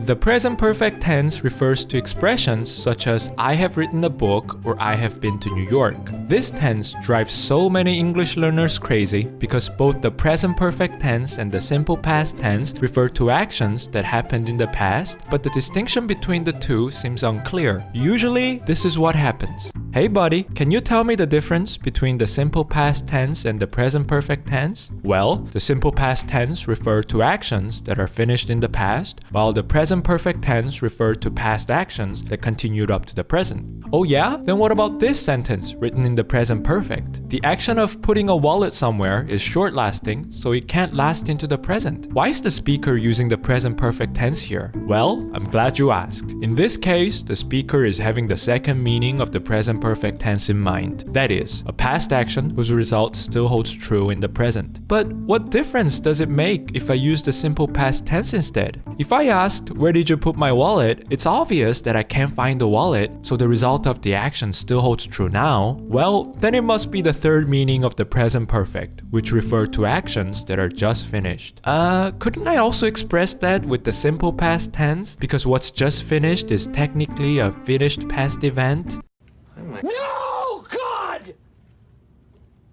The present perfect tense refers to expressions such as I have written a book or I have been to New York. This tense drives so many English learners crazy because both the present perfect tense and the simple past tense refer to actions that happened in the past, but the distinction between the two seems unclear. Usually, this is what happens. Hey buddy, can you tell me the difference between the simple past tense and the present perfect tense? Well, the simple past tense refer to actions that are finished in the past, while the present perfect tense refer to past actions that continued up to the present. Oh yeah? Then what about this sentence written in the present perfect? The action of putting a wallet somewhere is short-lasting, so it can't last into the present. Why is the speaker using the present perfect tense here? Well, I'm glad you asked. In this case, the speaker is having the second meaning of the present perfect tense in mind. That is, a past action whose result still holds true in the present. But what difference does it make if I use the simple past tense instead? If I asked, where did you put my wallet? It's obvious that I can't find the wallet, so the result of the action still holds true now. Well, then it must be the third meaning of the present perfect, which refer to actions that are just finished. Couldn't I also express that with the simple past tense? Because what's just finished is technically a finished past event? No, God!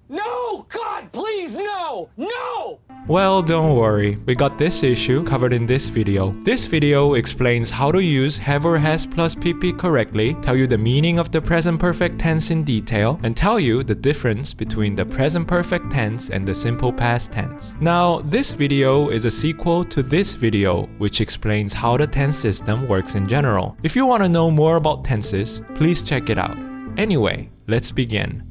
No, God, please, no! No! Well, don't worry, we got this issue covered in this video. This video explains how to use have or has plus pp correctly, tell you the meaning of the present perfect tense in detail, and tell you the difference between the present perfect tense and the simple past tense. Now, this video is a sequel to this video, which explains how the tense system works in general. If you want to know more about tenses, please check it out. Anyway, let's begin.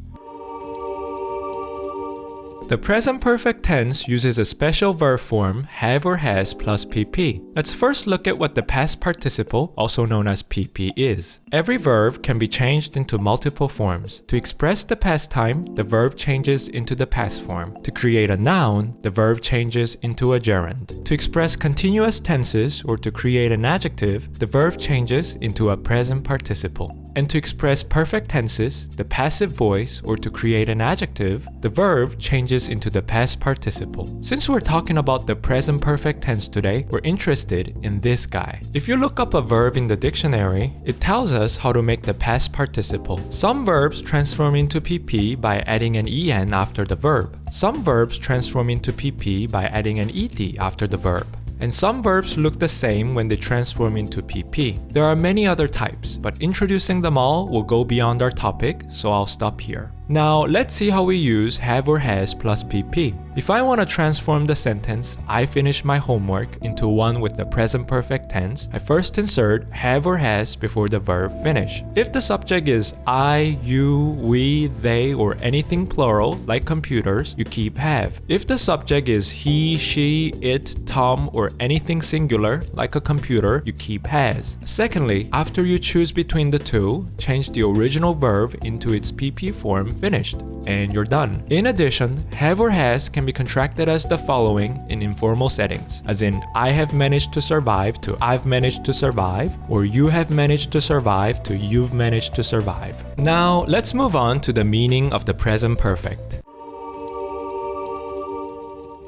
The present perfect tense uses a special verb form, have or has plus pp. Let's first look at what the past participle, also known as pp, is. Every verb can be changed into multiple forms. To express the past time, the verb changes into the past form. To create a noun, the verb changes into a gerund. To express continuous tenses or to create an adjective, the verb changes into a present participle. And to express perfect tenses, the passive voice, or to create an adjective, the verb changes into the past participle. Since we're talking about the present perfect tense today, we're interested in this guy. If you look up a verb in the dictionary, it tells us how to make the past participle. Some verbs transform into pp by adding an en after the verb. Some verbs transform into pp by adding an ed after the verb. And some verbs look the same when they transform into pp. There are many other types, but introducing them all will go beyond our topic, so I'll stop here. Now, let's see how we use have or has plus pp. If I want to transform the sentence, I finished my homework into one with the present perfect tense, I first insert have or has before the verb finish. If the subject is I, you, we, they, or anything plural, like computers, you keep have. If the subject is he, she, it, Tom, or anything singular, like a computer, you keep has. Secondly, after you choose between the two, change the original verb into its pp form finished, and you're done. In addition, have or has can be contracted as the following in informal settings, as in I have managed to survive to I've managed to survive, or you have managed to survive to you've managed to survive. Now, let's move on to the meaning of the present perfect.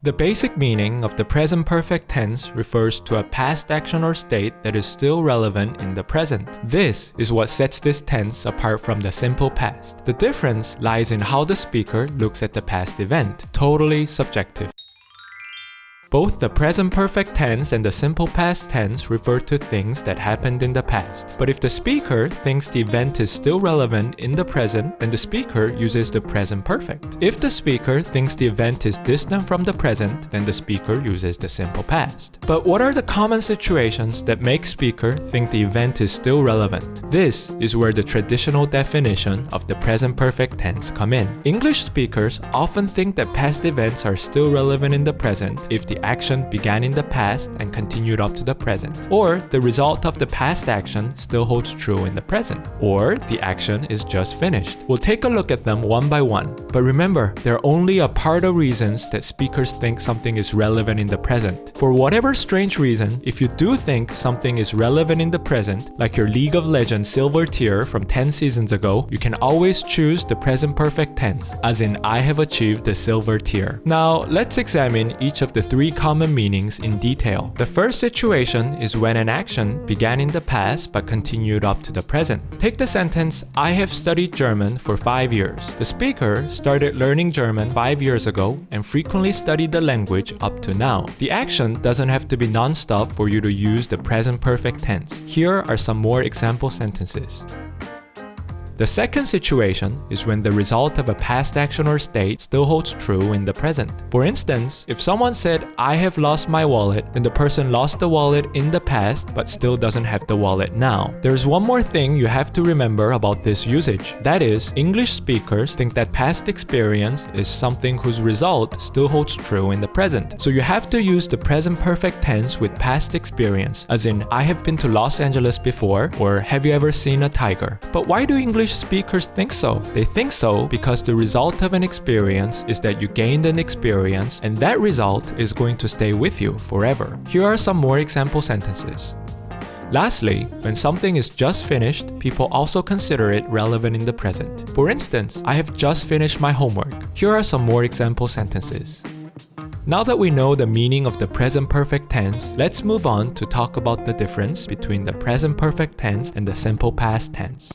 The basic meaning of the present perfect tense refers to a past action or state that is still relevant in the present. This is what sets this tense apart from the simple past. The difference lies in how the speaker looks at the past event, totally subjective. Both the present perfect tense and the simple past tense refer to things that happened in the past. But if the speaker thinks the event is still relevant in the present, then the speaker uses the present perfect. If the speaker thinks the event is distant from the present, then the speaker uses the simple past. But what are the common situations that make speaker think the event is still relevant? This is where the traditional definition of the present perfect tense come in. English speakers often think that past events are still relevant in the present if the action began in the past and continued up to the present, or the result of the past action still holds true in the present, or the action is just finished. We'll take a look at them one by one, but remember, they're only a part of reasons that speakers think something is relevant in the present. For whatever strange reason, if you do think something is relevant in the present, like your League of Legends silver tier from 10 seasons ago, you can always choose the present perfect tense, as in I have achieved the silver tier. Now, let's examine each of the three 3 common meanings in detail. The first situation is when an action began in the past but continued up to the present. Take the sentence, I have studied German for 5 years. The speaker started learning German 5 years ago and frequently studied the language up to now. The action doesn't have to be non-stop for you to use the present perfect tense. Here are some more example sentences. The second situation is when the result of a past action or state still holds true in the present. For instance, if someone said, I have lost my wallet, then the person lost the wallet in the past but still doesn't have the wallet now. There's one more thing you have to remember about this usage. That is, English speakers think that past experience is something whose result still holds true in the present. So you have to use the present perfect tense with past experience, as in, I have been to Los Angeles before, or have you ever seen a tiger? But why do English speakers think so? They think so because the result of an experience is that you gained an experience, and that result is going to stay with you forever. Here are some more example sentences. Lastly, when something is just finished, people also consider it relevant in the present. For instance, I have just finished my homework. Here are some more example sentences. Now that we know the meaning of the present perfect tense, let's move on to talk about the difference between the present perfect tense and the simple past tense.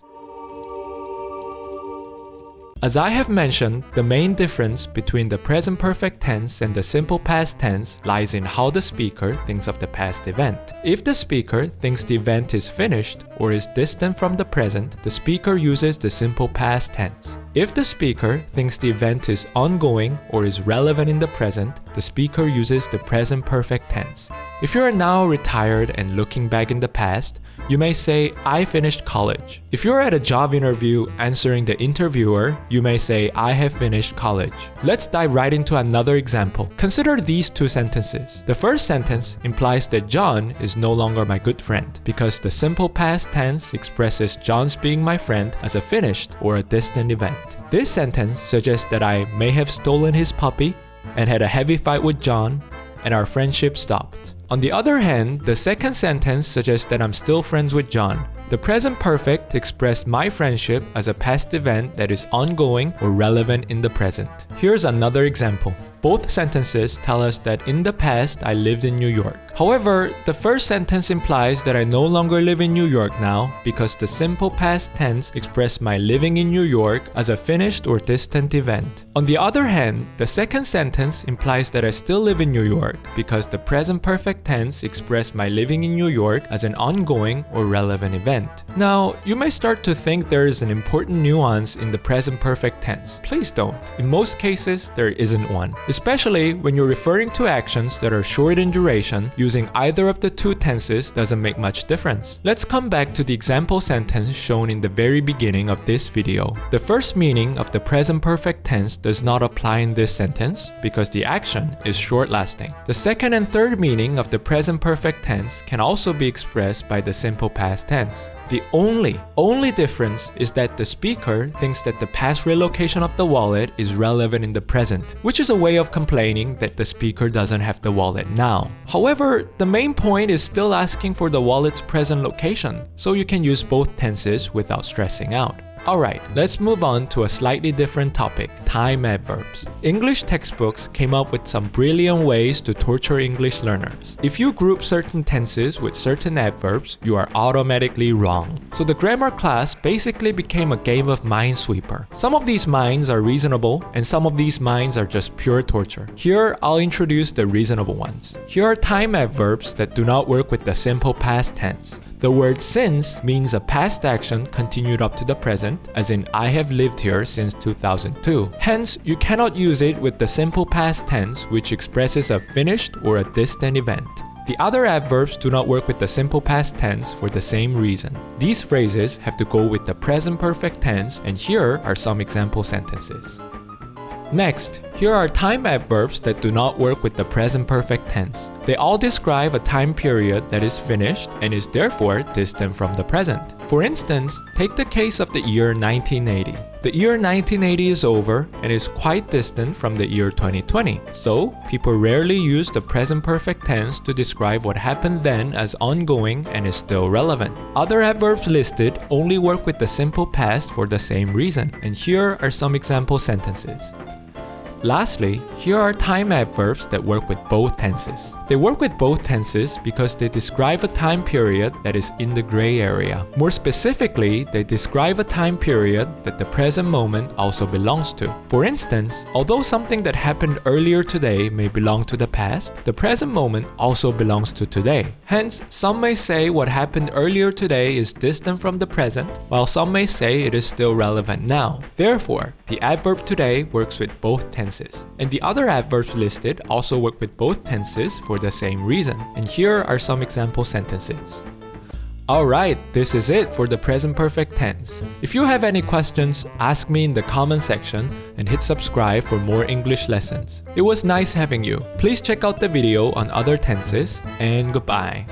As I have mentioned, the main difference between the present perfect tense and the simple past tense lies in how the speaker thinks of the past event. If the speaker thinks the event is finished or is distant from the present, the speaker uses the simple past tense. If the speaker thinks the event is ongoing or is relevant in the present, the speaker uses the present perfect tense. If you are now retired and looking back in the past, you may say, I finished college. If you're at a job interview answering the interviewer, you may say, I have finished college. Let's dive right into another example. Consider these 2 sentences. The first sentence implies that John is no longer my good friend because the simple past tense expresses John's being my friend as a finished or a distant event. This sentence suggests that I may have stolen his puppy and had a heavy fight with John, and our friendship stopped. On the other hand, the second sentence suggests that I'm still friends with John. The present perfect expressed my friendship as a past event that is ongoing or relevant in the present. Here's another example. Both sentences tell us that in the past I lived in New York. However, the first sentence implies that I no longer live in New York now because the simple past tense expressed my living in New York as a finished or distant event. On the other hand, the second sentence implies that I still live in New York because the present perfect tense expressed my living in New York as an ongoing or relevant event. Now, you may start to think there is an important nuance in the present perfect tense. Please don't. In most cases, there isn't one. Especially when you're referring to actions that are short in duration, using either of the 2 tenses doesn't make much difference. Let's come back to the example sentence shown in the very beginning of this video. The first meaning of the present perfect tense does not apply in this sentence because the action is short-lasting. The second and third meaning of the present perfect tense can also be expressed by the simple past tense. The only difference is that the speaker thinks that the past relocation of the wallet is relevant in the present, which is a way of complaining that the speaker doesn't have the wallet now. However, the main point is still asking for the wallet's present location, so you can use both tenses without stressing out. Alright, let's move on to a slightly different topic, time adverbs. English textbooks came up with some brilliant ways to torture English learners. If you group certain tenses with certain adverbs, you are automatically wrong. So the grammar class basically became a game of Minesweeper. Some of these mines are reasonable, and some of these mines are just pure torture. Here, I'll introduce the reasonable ones. Here are time adverbs that do not work with the simple past tense. The word since means a past action continued up to the present, as in I have lived here since 2002. Hence, you cannot use it with the simple past tense, which expresses a finished or a distant event. The other adverbs do not work with the simple past tense for the same reason. These phrases have to go with the present perfect tense, and here are some example sentences. Next, here are time adverbs that do not work with the present perfect tense. They all describe a time period that is finished and is therefore distant from the present. For instance, take the case of the year 1980. The year 1980 is over and is quite distant from the year 2020. So, people rarely use the present perfect tense to describe what happened then as ongoing and is still relevant. Other adverbs listed only work with the simple past for the same reason, and here are some example sentences. Lastly, here are time adverbs that work with both tenses. They work with both tenses because they describe a time period that is in the gray area. More specifically, they describe a time period that the present moment also belongs to. For instance, although something that happened earlier today may belong to the past, the present moment also belongs to today. Hence, some may say what happened earlier today is distant from the present, while some may say it is still relevant now. Therefore, the adverb today works with both tenses. And the other adverbs listed also work with both tenses for the same reason. And here are some example sentences. Alright, this is it for the present perfect tense. If you have any questions, ask me in the comment section and hit subscribe for more English lessons. It was nice having you. Please check out the video on other tenses, and goodbye.